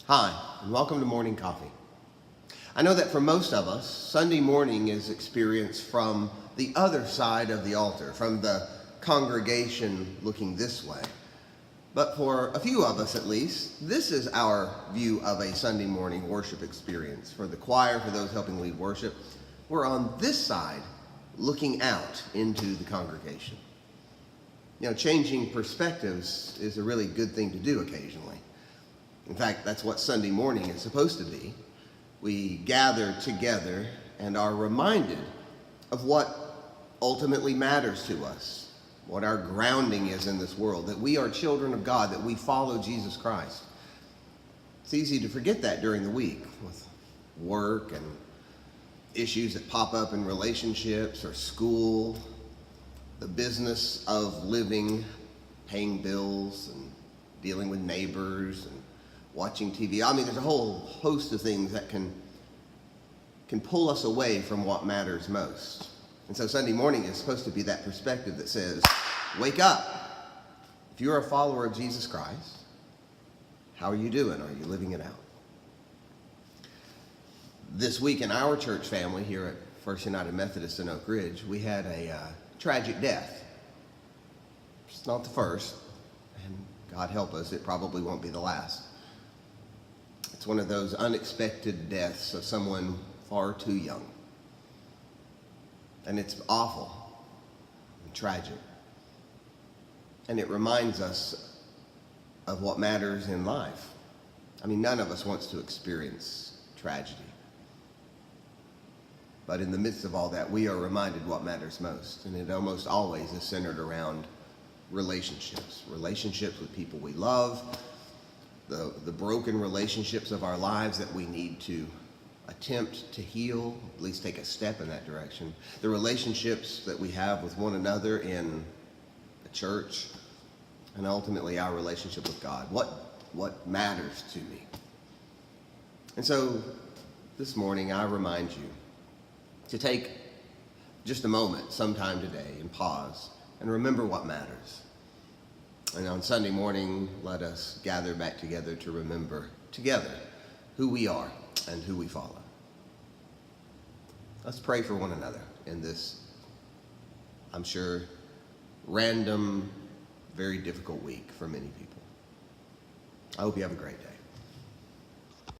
Hi, and welcome to Morning Coffee. I know that for most of us, Sunday morning is experienced from the other side of the altar, from the congregation looking this way. But for a few of us at least, this is our view of a Sunday morning worship experience. For the choir, for those helping lead worship, we're on this side looking out into the congregation. You know, changing perspectives is a really good thing to do occasionally. In fact, that's what Sunday morning is supposed to be. We gather together and are reminded of what ultimately matters to us, what our grounding is in this world, that we are children of God, that we follow Jesus Christ. It's easy to forget that during the week with work and issues that pop up in relationships or school, the business of living, paying bills and dealing with neighbors and watching TV. I mean, there's a whole host of things that can pull us away from what matters most. And so Sunday morning is supposed to be that perspective that says, wake up. If you're a follower of Jesus Christ, how are you doing? Are you living it out? This week in our church family here at First United Methodist in Oak Ridge, we had a tragic death. It's not the first, and God help us, it probably won't be the last. It's one of those unexpected deaths of someone far too young. And it's awful and tragic. And it reminds us of what matters in life. I mean, none of us wants to experience tragedy. But in the midst of all that, we are reminded what matters most. And it almost always is centered around relationships. Relationships with people we love, the broken relationships of our lives that we need to attempt to heal, at least take a step in that direction. The relationships that we have with one another in the church, and ultimately our relationship with God. What matters to me? And so this morning I remind you to take just a moment sometime today and pause and remember what matters. And on Sunday morning, let us gather back together to remember together who we are and who we follow. Let's pray for one another in this, I'm sure, random, very difficult week for many people. I hope you have a great day.